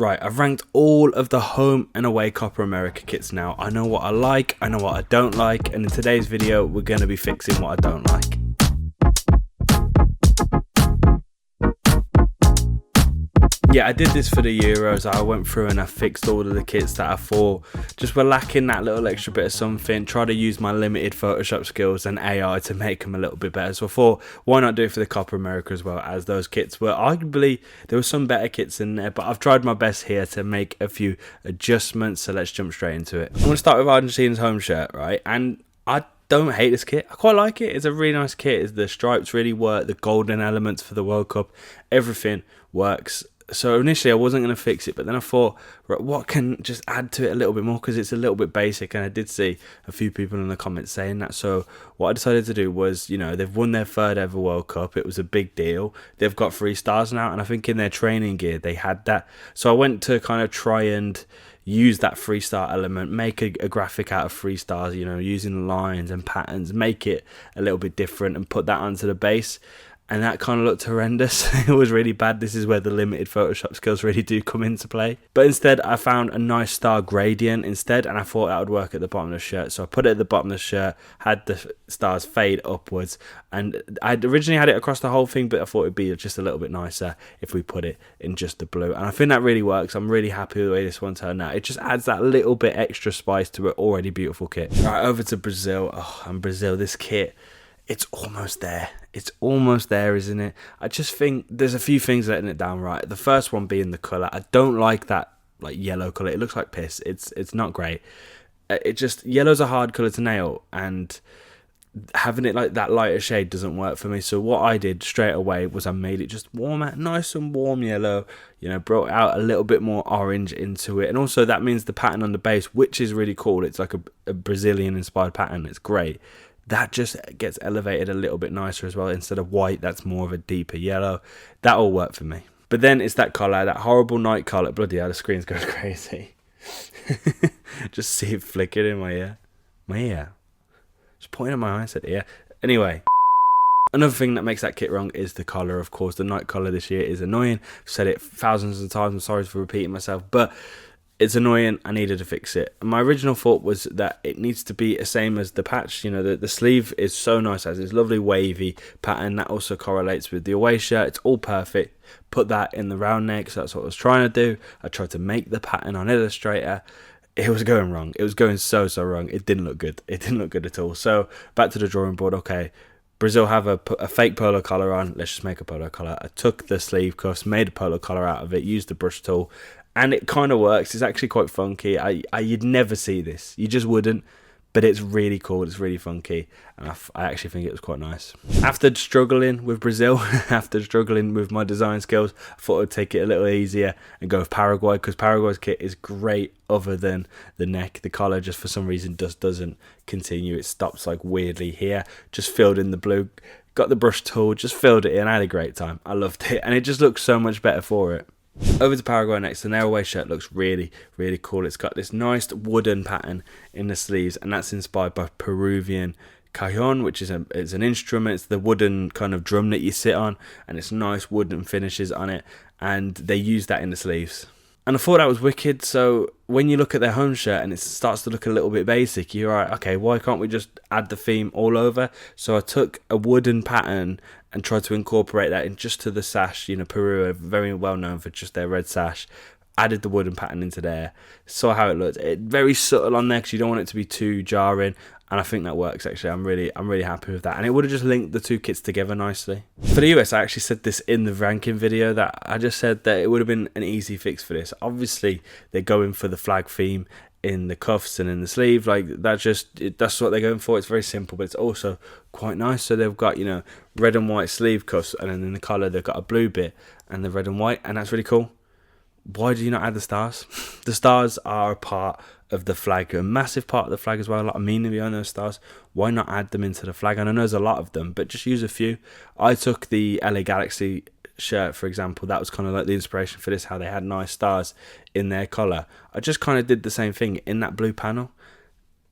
Right, I've ranked all of the home and away Copa America kits now. I know what I like, I know what I don't like, and in today's video, we're going to be fixing what I don't like. Yeah, I did this for the Euros. I went through and I fixed all of the kits that I thought just were lacking that little extra bit of something. Try to use my limited Photoshop skills and AI to make them a little bit better. So I thought, why not do it for the Copa America as well, as those kits were arguably, there were some better kits in there, but I've tried my best here to make a few adjustments. So let's jump straight into it. I'm going to start with Argentina's home shirt, right? And I don't hate this kit. I quite like it. It's a really nice kit. The stripes really work. The golden elements for the World Cup, everything works. So initially I wasn't going to fix it, but then I thought, right, what can just add to it a little bit more, because it's a little bit basic, and I did see a few people in the comments saying that. So what I decided to do was, you know, they've won their third ever World Cup. It was a big deal. They've got 3 stars now, and I think in their training gear they had that. So I went to kind of try and use that 3-star element, make a graphic out of 3 stars, you know, using lines and patterns, make it a little bit different and put that onto the base. And that kind of looked horrendous. It was really bad. This is where the limited Photoshop skills really do come into play. But instead, I found a nice star gradient instead, and I thought that would work at the bottom of the shirt. So I put it at the bottom of the shirt, had the stars fade upwards, and I originally had it across the whole thing, but I thought it'd be just a little bit nicer if we put it in just the blue. And I think that really works. I'm really happy with the way this one turned out. It just adds that little bit extra spice to an already beautiful kit. Right, over to Brazil. Oh, and Brazil, this kit, it's almost there. It's almost there, isn't it? I just think there's a few things letting it down right. The first one being the colour. I don't like that like yellow colour. It looks like piss. It's not great. It just, yellow's a hard colour to nail, and having it like that lighter shade doesn't work for me. So what I did straight away was I made it just warmer, nice and warm yellow, you know, brought out a little bit more orange into it. And also that means the pattern on the base, which is really cool, it's like a Brazilian inspired pattern, it's great, that just gets elevated a little bit nicer as well. Instead of white, that's more of a deeper yellow. That all worked for me. But then it's that colour, that horrible night colour. Bloody hell, the screen's going crazy. Just see it flicker in my ear. My ear. Just pointing at my eye, I said ear. Anyway, another thing that makes that kit wrong is the colour, of course. The night colour this year is annoying. I've said it thousands of times. I'm sorry for repeating myself, but it's annoying. I needed to fix it. My original thought was that it needs to be the same as the patch. You know, the sleeve is so nice, as this lovely wavy pattern that also correlates with the away shirt. It's all perfect. Put that in the round neck, so that's what I was trying to do. I tried to make the pattern on Illustrator. It was going wrong. It was going so wrong. It didn't look good. It didn't look good at all. So back to the drawing board. Okay, Brazil have a fake polo collar on. Let's just make a polo collar. I took the sleeve cuffs, made a polo collar out of it, used the brush tool, and it kind of works. It's actually quite funky. You'd never see this. You just wouldn't. But it's really cool. It's really funky. And I actually think it was quite nice. After struggling with Brazil, after struggling with my design skills, I thought I'd take it a little easier and go with Paraguay, because Paraguay's kit is great other than the neck. The collar just for some reason doesn't continue. It stops like weirdly here. Just filled in the blue. Got the brush tool, just filled it in. I had a great time. I loved it. And it just looks so much better for it. Over to Paraguay next, and their away shirt looks really cool. It's got this nice wooden pattern in the sleeves, and that's inspired by Peruvian cajon, which is it's an instrument. It's the wooden kind of drum that you sit on, and it's nice wooden finishes on it, and they use that in the sleeves. And I thought that was wicked. So when you look at their home shirt and it starts to look a little bit basic, you're like, okay, why can't we just add the theme all over? So I took a wooden pattern and tried to incorporate that in just to the sash. You know, Peru are very well known for just their red sash. Added the wooden pattern into there. Saw how it looked. Very subtle on there because you don't want it to be too jarring. And I think that works actually. I'm really happy with that. And it would have just linked the two kits together nicely. For the US, I actually said this in the ranking video, that I just said that it would have been an easy fix for this. Obviously, they're going for the flag theme in the cuffs and in the sleeve. Like that's what they're going for. It's very simple, but it's also quite nice. So they've got, you know, red and white sleeve cuffs, and then in the collar they've got a blue bit and the red and white, and that's really cool. Why do you not add the stars? The stars are a part of the flag, a massive part of the flag as well, a lot of meaning behind those stars. Why not add them into the flag? And I know there's a lot of them, but just use a few. I took the LA Galaxy shirt, for example. That was kind of like the inspiration for this, how they had nice stars in their collar. I just kind of did the same thing in that blue panel.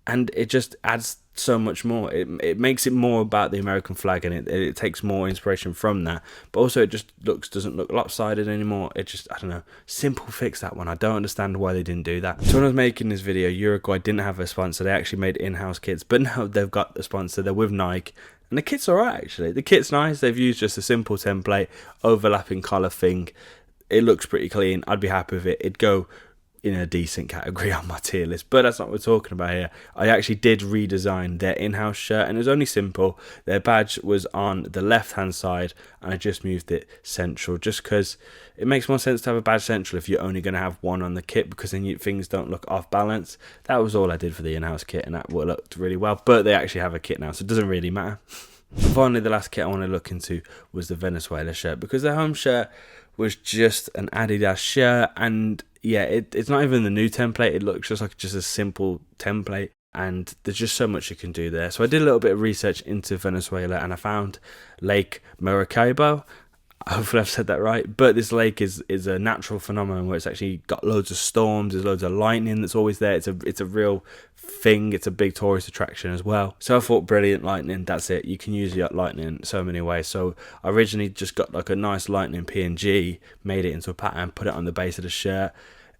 and it just adds so much more. It makes it more about the American flag, and it takes more inspiration from that, but also it just doesn't look lopsided anymore. It just, I don't know, simple fix, that one. I don't understand why they didn't do that. So when I was making this video, Uruguay didn't have a sponsor. They actually made in-house kits, but now they've got the sponsor. They're with Nike, and the kit's alright actually. The kit's nice. They've used just a simple template overlapping collar thing. It looks pretty clean. I'd be happy with it. It'd go in a decent category on my tier list, but that's not what we're talking about here. I actually did redesign their in-house shirt, and it was only simple. Their badge was on the left hand side, and I just moved it central, just because it makes more sense to have a badge central if you're only going to have one on the kit, because then things don't look off balance. That was all I did for the in-house kit, and that looked really well, but they actually have a kit now, so it doesn't really matter. And finally, the last kit I want to look into was the Venezuela shirt, because their home shirt was just an Adidas shirt, and yeah, it's not even the new template. It looks just like a simple template, and there's just so much you can do there. So I did a little bit of research into Venezuela, and I found Lake Maracaibo. Hopefully I've said that right, but this lake is a natural phenomenon where it's actually got loads of storms, there's loads of lightning that's always there. It's a real thing. It's a big tourist attraction as well. So I thought, brilliant, lightning, that's it. You can use lightning so many ways. So I originally just got like a nice lightning PNG, made it into a pattern, put it on the base of the shirt.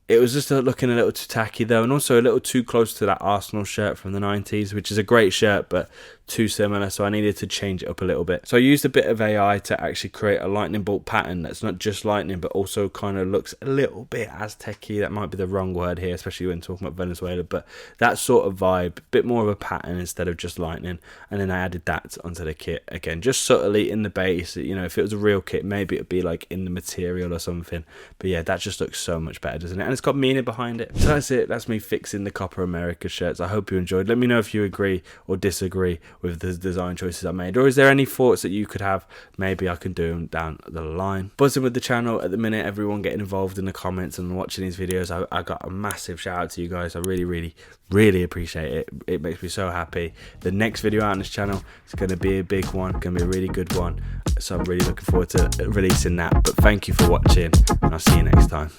It was just looking a little too tacky though, and also a little too close to that Arsenal shirt from the 90s, which is a great shirt, but too similar, so I needed to change it up a little bit. So I used a bit of AI to actually create a lightning bolt pattern that's not just lightning, but also kind of looks a little bit Aztec-y. That might be the wrong word here, especially when talking about Venezuela, but that sort of vibe, a bit more of a pattern instead of just lightning. And then I added that onto the kit, again, just subtly in the base. You know, if it was a real kit, maybe it'd be like in the material or something, but yeah, that just looks so much better, doesn't it? And it's got meaning behind it. So that's it. That's me fixing the Copa America shirts. I hope you enjoyed. Let me know if you agree or disagree with the design choices I made, or is there any thoughts that you could have? Maybe I can do them down the line. Buzzing with the channel at the minute, everyone getting involved in the comments and watching these videos. I got a massive shout out to you guys. I really appreciate it. It makes me so happy. The next video out on this channel is going to be a big one, going to be a really good one, so I'm really looking forward to releasing that. But thank you for watching, and I'll see you next time.